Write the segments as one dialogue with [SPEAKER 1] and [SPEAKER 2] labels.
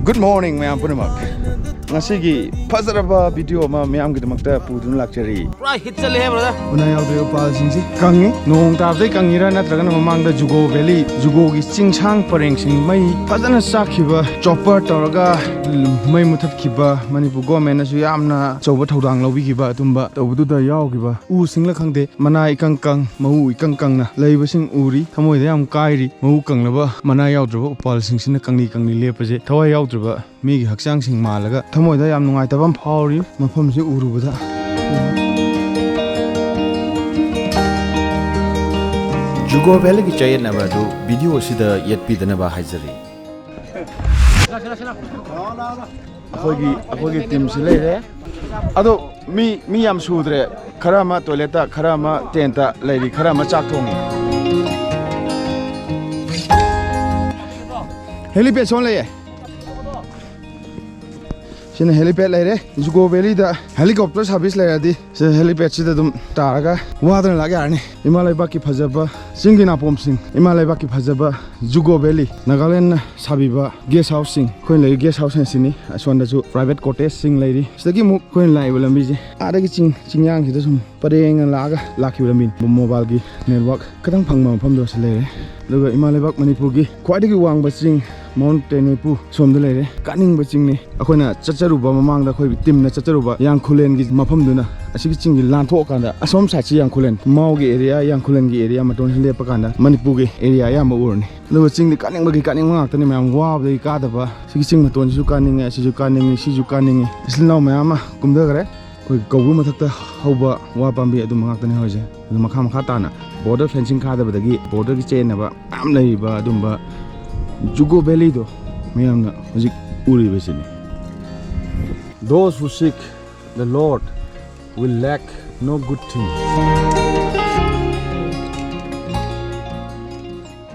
[SPEAKER 1] Good morning, ma'am. Ngasigi fazaraba video ma ma'am gidamakta pudun lakchari.
[SPEAKER 2] Right, hit chale hai brother.
[SPEAKER 1] Unai audio pal singsi kangi nong tabde kangira natraga mamangda Dzukou Valley Dzuko gi chingchang pareng sing mai fazana sakhiba chopper toraga mai muthat khiba Manipur government asu yamna choba thodang lobi khiba tumba tobudu da yaw khiba u singla khangde mana ikang kang mau ikang kang na leiba sing uri thamoi da yam kairi mau kanglaba mana yaudrba pal singsina kangni lepaje thawai yaudrba migi hakchang sing malaga thamoi da yam nungai tabam phawri mafam se urubada
[SPEAKER 2] Dzukou Valley ki chayan nabadu video sida yet pidana ba hajari.
[SPEAKER 1] Akhoi team si leire ado mi yam sudre kharama toileta kharama tenta leiri kharama chak thong helipad son leye sine helipad leire Dzukou Valley da helicopter service leiradi se helipad sida dum taraga wadana lage arni Himalaya baki phajaba singina pomsing Himalaya baki phajaba Dzukou Valley Nagaland sabiba guest house sing koin lei guest house sini aswanda chu private cottage sing leiri sagi mu koin lai lambi je adagi chingyang sida sum pareng laga lakhiulamin mobile gi network kadang phangma pham do se leire loga Himalaya bak Manipur gi khwaidagi wangba ching mountain pu somda leire kaning ba ching ni akoina chacharuba mamangda khoi timna chacharuba yang khulen gi mafam duna asigi ching gi lantho kanda asom sa chi yang khulen mau gi area yang khulen gi area maton hile pa kanda Manipur gi area ya ma urni loga ching ni kaning ngak tani mam wa ba ka da ba sigi ching maton su kaning si ju kaning islinaw mayama kumda gare koi kobu mathakta hauba wa pambi adu ngak tani hoje makha tana border fencing kha da badagi border gi chain na ba am lei ba dumba Dzukou Valley do mayamna hojik uri besini. Those who seek the Lord will lack no good thing.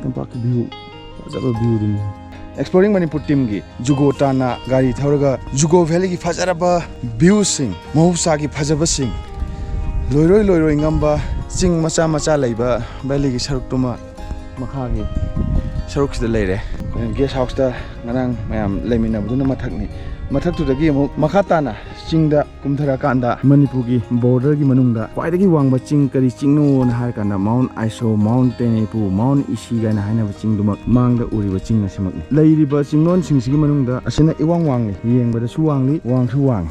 [SPEAKER 1] Tampak view, fazaba view din. Exploring Manipur team gi Dzuko tana gari thauraga Dzukou Valley gi fazaraba view sing mahousa gi fazaba sing loiroi ngamba ching macha leiba valley gi saruk tuma makha gi saruk sida leire guest house ta ngarang mayam lemina buduna mathak tu dagi makhatana chingda kumthara kanda Manipur gi border gi manungda kwaidagi wangba ching kari chingno na har kana Mount Iso mountain pu Mount Isi ga na haina ching dumak mangda uriba ching na simak leiriba chingnon singsigi manungda asina iwang wangli yengbada su wangli wang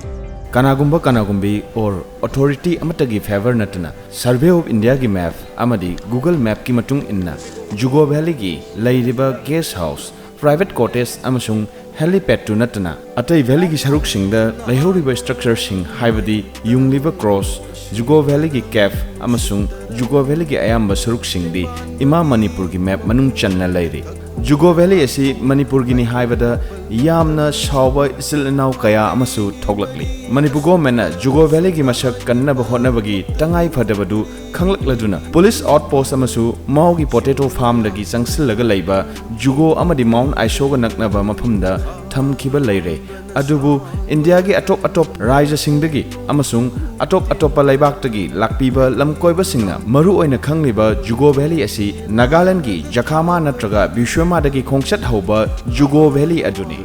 [SPEAKER 2] Kanagumbi or authority amatagi favor natana Survey of India ki map amadi Google map ki matung inna Dzukou Valley ki leiriba guest house private cottage amasung helipad tu natana atai valley ki saruk singda leihoriba structure sing haibadi yungliba cross Dzukou Valley ki cave amasung Dzukou Valley ki ayamba saruk singdi ima Manipur ki map manung channa leiri Dzukou Valley asi Manipur gi ni haibada yamna shawa isilnau kaya amasu thoglakli Manipur government Dzukou Valley gi masak kannaba hotnabagi tangai phadabadu khanglakladuna police outpost amasu mau gi potato farm dagi changsillaga leiba Dzuko amadi Mount Iso ga naknaba mafamda thamkhiba leire adubu India gi atop raja singdagi amasung atop laibak tagi lakpiba lamkoiba singna maru oina khangliba Dzukou Valley asi Nagaland gi Jakhama natraga Bishwama dagi khongchat hoba Dzukou Valley aduni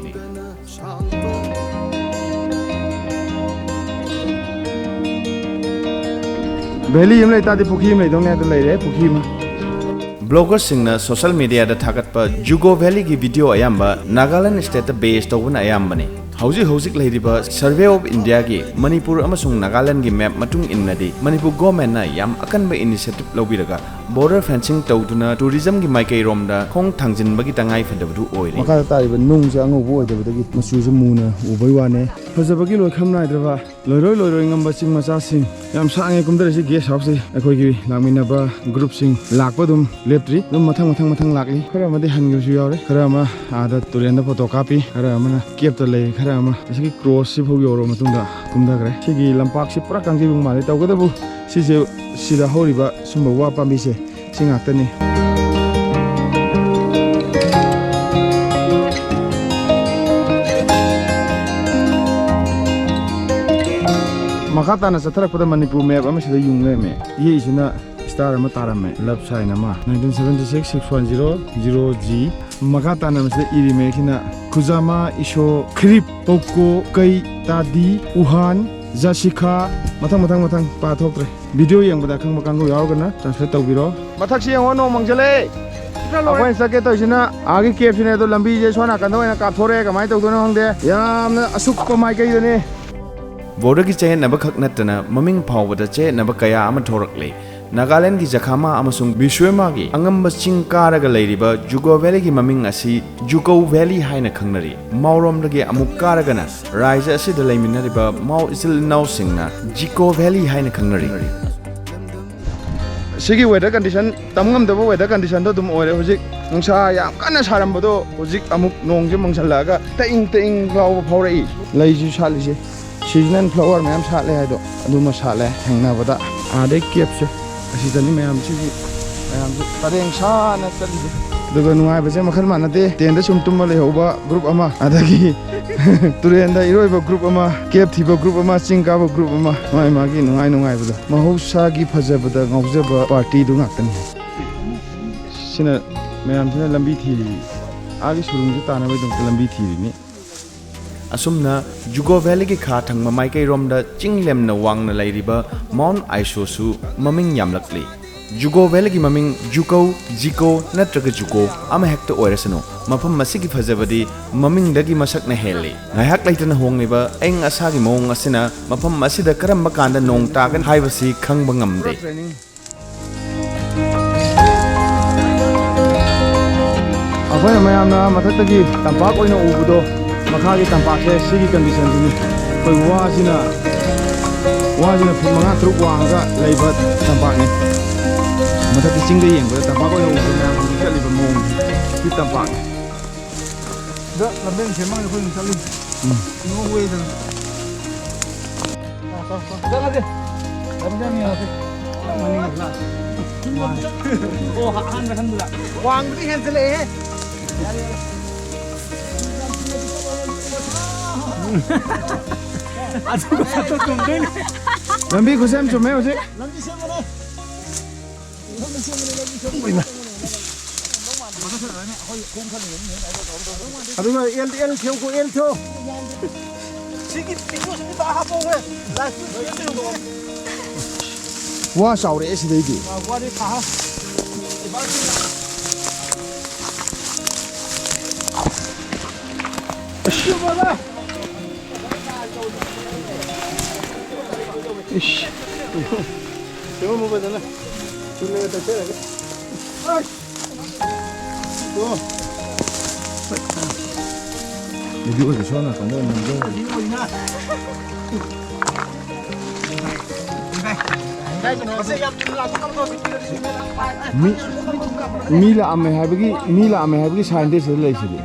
[SPEAKER 1] Valley yam leita de pukhi mai dong ne da leire pukhi ma
[SPEAKER 2] Bloggers singna social media da thagatpa Dzukou Valley gi video ayamba Nagaland state based tawuna ayambani Hauzik leiriba Survey of India gi Manipur amasung Nagaland gi map matung innadi Manipur government na yam akanba initiative lobiraga border fencing tawduna tourism gi maikai romda khong thangjin bagi tangai phadabdu oire
[SPEAKER 1] makha tariba nung ja ngobo odabadagi masu ju muna ubai wane phajabagi loi khamnai draba loiroi ngamba ching macha sing yam sange kumdar si guest house akoi gi langmina ba group sing lakpa dum leptri dum mathang lakli khara made hangyu ju yawre khara ma ada turenda photo copy khara ma kep ta lei khara ma sigi cross si phog yoro matungda kumda gre sigi lampak si pura kangji bung mali tawgada bu si je sida horiba sumba wa pambi se singaktani makhatana satharakpada Manipur map ama sida yungle me ye isina star ama tarame left side ama 1976 610 0G Maka tanam se iri mekina Kuzama isho krip poko kai tadi uhan Jashika matang pathokre video yang bada khang makang ko yaw gana translate tawbiro mathak si yang no mangjale akwai sake to sina agi cafe ne to lambi je sona kan doina ka thore kamai to dono hangde yamna asuk pa mai kai done
[SPEAKER 2] border ki chain naba khak natana maming phawbada che naba kaya ama thorakle Nagaland ki Jakhama amasung Bishwema gi angamba ching karaga leiriba Dzuko Valley ki maming asi Dzukou Valley haina khangnari Maurom dagi amuk karagana raija asi da leiminariba mau isil nau singna Dzuko Valley haina khangnari
[SPEAKER 1] Sigi weather condition tamngam dabo weather condition do dum ore hojik nungsa yam kana sarambado hojik amuk nongje mangsallaga ta ing law phaurai leiji salise seasonal flower mayam sale haido aduma sale thangna bada ade kepse Asitani mayam sigi mayam tareng sana tali duga nuai bese makhal manate tenda sumtum le hoba group ama adagi turenda iroi ba group ama kep thiba group ama chingka ba group ama mai magi nuai bada mahausa gi phaja bada ngauja ba party du ngaktani sina mayam sina lambi thiri agi surung ji tana ba dum lambi thiri ni
[SPEAKER 2] Asumna Dzuko Valley ki kha thang mamai kai romda chinglem na wang na lairiba Mount Aiso su maming yamlakli Dzuko Valley ki maming Dzuko Dzüko natraga Dzuko ama hekta oirasano mafam masigi phajabadi maming dagi masak na heli ngahak laitana hongiba eng asagi mong asina mafam masida karamba kanda nong tagan haibasi khangba ngamde
[SPEAKER 1] akhoi mayamna mathak tagi tampak oina ubudo Makagi tampak se sigi condition ni koi wajina manga truk wanga leibat tampak ni mata kicing de yang tampak ko yang na ngi kali ba mong ki tampak da lamben semang ko ni sali no way da dala de abja ni ase mani la oh han da kan dula wang di hen sele he Aduh, satu tungguin. Lambi kusem cuma ya sih. Lambi siapa nih? Lambi siapa nih? Aduh, el kau ko el tu. Sikit pikir sikit apa pun. Wah, saure esi lagi. Wah, dia kah? Siapa lah? Ish. Coba mau betul lah. Sudah kita cek. Tuh. Jadi udah sana kan dah nunggu. Mila ame hai bagi scientist le sini.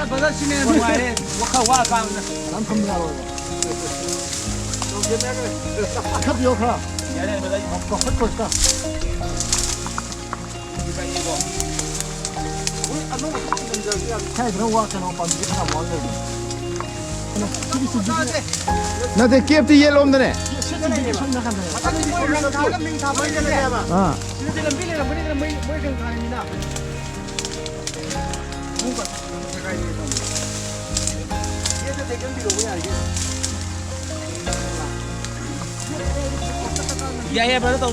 [SPEAKER 1] Bada sini muai, wakau wakau. Lam kamera. Kap yo kha. Ya ya bada ko khot ko ka. Ui anu kai dro wa kana pa ni kana mo le. Na de kep ti ye lom dane. Ah. Ya ya betul.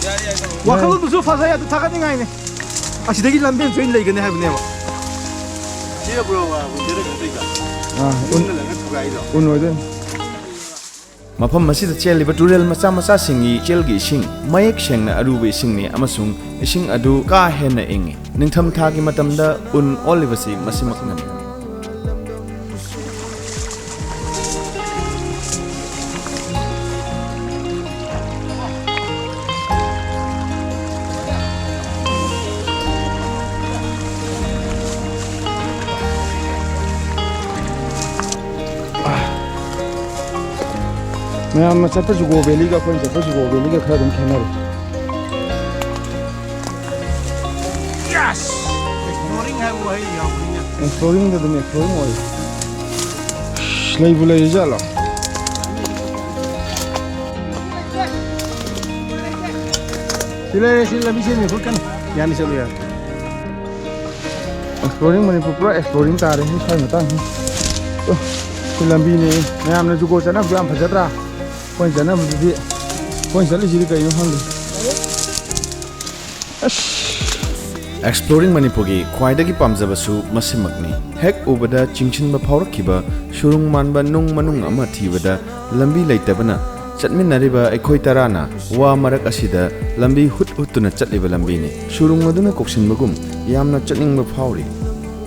[SPEAKER 1] Ya ya. Waktu tu fasa ya tu takkan ni ngai ni. Asyik lagi lamben train lagi ni habis ni apa? Dia bro, dia dah kerja. Unoiden.
[SPEAKER 2] Mafam masida cheliba turel macha singi chelgi ising mayek sengna aruba isingni amasung ising adu ka hena ingi ningtham thagi matamda un olibasi masimaknani
[SPEAKER 1] मैं मतलब पर जुगो valley का कोई जब जुगो valley का खड़ा तुम खेलना रे। Yes. Ignoring exploring da dum exploring oi slay bulay jalo
[SPEAKER 3] sila bisa ni bukan yang selalu ya
[SPEAKER 1] exploring Manipur pura exploring tare hi sai matang to lambi ni mayam na Dzuko chana byam phajatra point chana budi point chali jiri kai no hang
[SPEAKER 2] Exploring Manipur gi khwaidagi pamjabasu masimakni hek ubada chingchinba phaurakhiba shurung manba nung manung ama thibada lambi leitabana chatminariba ekhoi tarana wa marak asida lambi hut hutuna chatliba lambi ni shurung aduna koksinbagum yamna chatningba phauri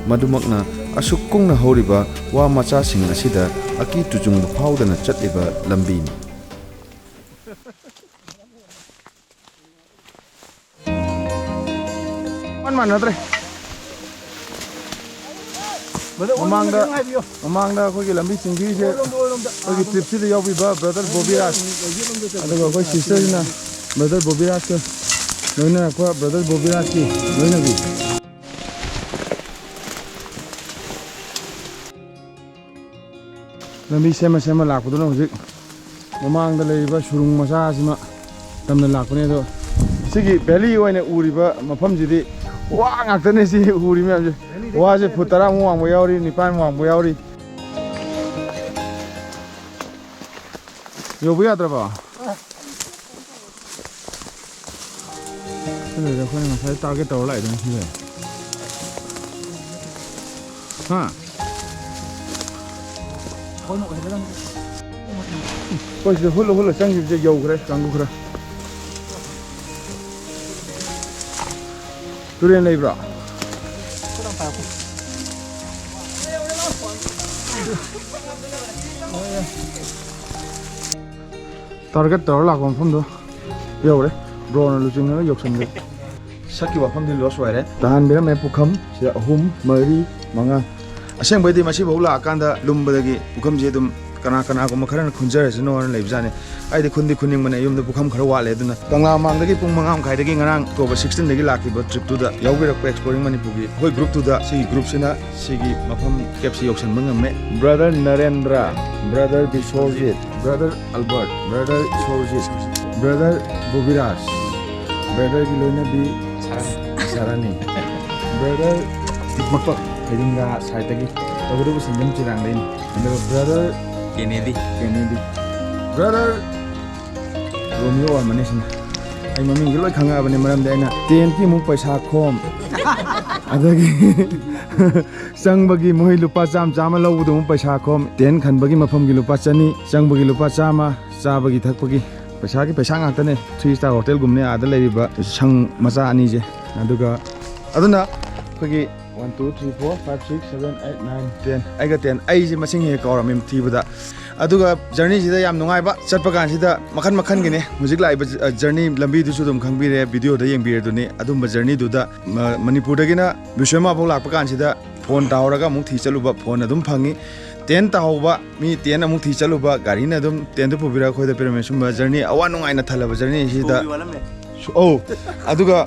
[SPEAKER 2] madumakna asuk kungna horiba wa macha sing asida aki tujungba phaudana chatliba lambi ni
[SPEAKER 1] man natre mamangda khoi gi lambi singgi je khoi gi trip si de yaw bi ba brother Bobiraj adaga khoi sister na brother Bobiraj ko noina ko brother Bobiraj ki noina gi lambi sema lakuduna hojik mamangda leiba shurung macha sima tamna lakune do sigi valley oina uriba mafam jidi wa ngakane si uri me wa je futara mu wang boyauri nipan mu wang boyauri yo buya traba ini dah kau saya target tahu lah itu ni ha kau sudah hulu sang je jauh kira ganggu kira durian lagi bro. Target tahu lah konfirm tu. Ya boleh. Bro nak lucing ni yok sendiri. Sakit wafam di luar suara. Tahan bila मैं पुखम से ahum mari manga. Asyik berarti masih bahulah akan dah lumba lagi पुखम je tu kana ko makharan khunjar sino an leibjane ai de khundi khuning mane yum de bukham khara wale duna kangla mang dagi pung mangam khai dagi ngarang to 16 dagi laki ba trip to da yawgira ko exploring Manipur gi hoi group to da si group sina sigi mafam capsi option mangame brother Narendra brother Bishorjit brother Albert brother Sorjit brother Bobiraj brother gi loina bi sarani brother Dzuko hedinga sai dagi tawuru singam chirang lein brother Kennedy brother Romeo और मनीष ने आई mummy ये लोग खांगा अपने मरम देना तेन की मुँह पैसा खोम अदगी संग बगी मोही लुपा चाम लो वो तो मुँह पैसा खोम तेन खन बगी मफम की लुपा चनी संग बगी लुपा चामा चा बगी थक बगी पैसा की पैसा आते ने 3 स्टार होटल घूमने आदे ले भी संग मजा आनी जे अदुगा अदुना कोई 1 2 3 4 5 6 7 8 9 10 aiga 10 ai je masing he kawra mem thibada aduga journey sida yam nungai ba chatpa kan sida makhan gine music lai journey lambi du su dum khangbi re video da yeng bi re du ni adum journey du da Manipur da gina bishwama bol lakpa kan sida phone tawraga muk thi chaluba phone adum phangi ten tawba mi ten amuk thi chaluba gari na adum ten du pubira khoi da perme sum journey awa nungai na thalaba journey sida oh aduga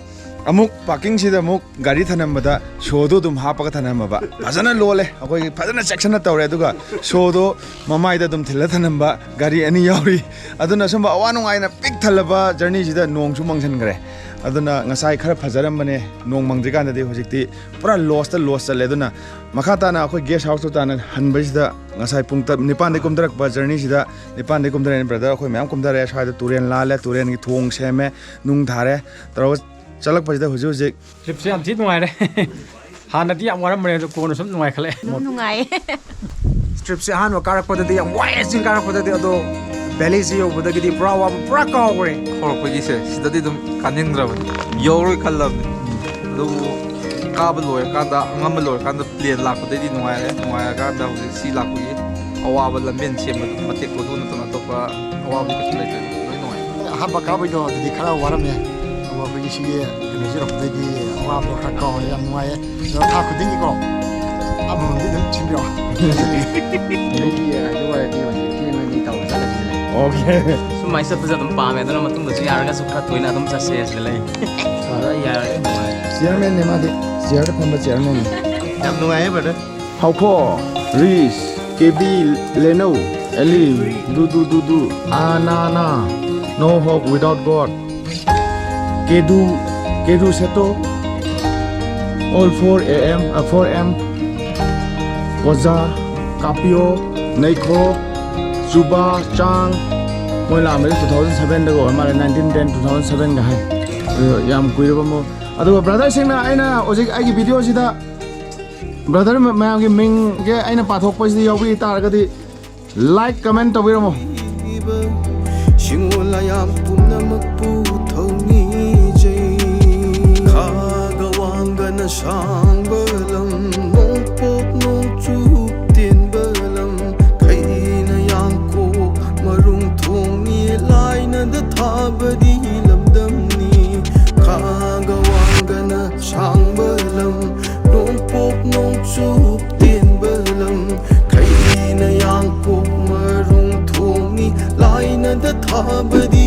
[SPEAKER 1] amuk parking sida amuk gari thanambada shodo dum hapaka thanamba fajana lole akoi fajana section tawre aduga shodo mamai da dum thilla thanamba gari ani yauri aduna samba awanu aina pik thalaba journey sida nong chu mangsan gre aduna ngasai khara fajaram bane nong mangdrikan de hojikti pura lost chale aduna makhata na akoi guest house ta na hanba sida ngasai pungta nipan de kumdarak ba journey sida nipan de kumdare brother akoi mayam kumdare sha da turen lale turen gi thong seme nung thare taro चलक पजदा हुजु जे
[SPEAKER 3] trip से हम ठीक नुआई रे हानदी हम warm रे कोन सम नुआई खले
[SPEAKER 4] नुआई
[SPEAKER 3] trip से हान वकारक पददी हम वाइस जिन कारक पददी अदो valley से यो बदगी पुरा वा पुरा कावरे
[SPEAKER 5] खरपगी से सिददी दम कानिंद्रब योर खल्लब दो काब लोय कादा ngam लोय कादा प्लेन लापददी नुआय कादा हुजि सी लापुगी अवाब लंबेन सेम मते को दु नतन तोपा अवाब के लेते नोय नोय
[SPEAKER 6] हा बकाबो दो दि खरा वारम ने अवाब के सी ने जिरो दि अवाब खरा का या नुआय जो था खुदिंगी को अब दि दम चिंब्यो
[SPEAKER 1] Okay.
[SPEAKER 4] ꯁꯨꯃꯥꯏ ꯆꯠꯄꯁꯦ ꯑꯗꯨꯝ ꯄꯥꯝꯃꯦ ꯑꯗꯨꯅ ꯃꯇꯨꯡꯗꯁꯨ ꯌꯥꯔꯒꯁꯨ ꯈꯔ ꯇꯣꯏꯅ ꯑꯗꯨꯝ ꯆꯠꯁꯦ ꯁꯤꯗ ꯂꯩ ꯈꯔ ꯌꯥꯔꯒ ꯅꯨꯡꯉꯥꯏ
[SPEAKER 1] ꯆꯤꯌꯔꯃꯦꯟꯅꯦ ꯃꯥꯗꯤ ꯆꯤꯌꯔꯗ ꯐꯝꯕ ꯆꯤꯌꯔꯃꯦꯟꯅꯦ
[SPEAKER 4] ꯌꯥꯝ ꯅꯨꯡꯉꯥꯏꯌꯦ ꯕ꯭ꯔꯗꯔ
[SPEAKER 1] ꯍꯥꯎꯈꯣ ꯔꯤꯁ ꯀꯦꯕꯤ ꯂꯦꯅꯧ ꯑꯦꯂꯤ ꯗꯨ ꯑꯅꯥ no hope without God Kedu सेटो all 4M ओजा कापियो नैखो जुबा चांग मोय लामे 2007 दगो मारे 1910 2007 गा है याम कुइरबो मो अदुगो ब्रदर सिंगना आइना ओजिक आइगी वीडियो सिदा ब्रदर मैम की मिंग के आइना पाथोकपसि यावबि तारगदि लाइक कमेंट तबिरमो
[SPEAKER 7] 싱올라얌 뿜나먹부 텅이제 가가왕가나 상벌람 농법 농축된벌람 가이나 양고 마룽통이 라이나다 타버디 람담니 가가왕가나 상벌람 농법 농축된벌람 가이나 양고 마룽통이 라이나다 타버디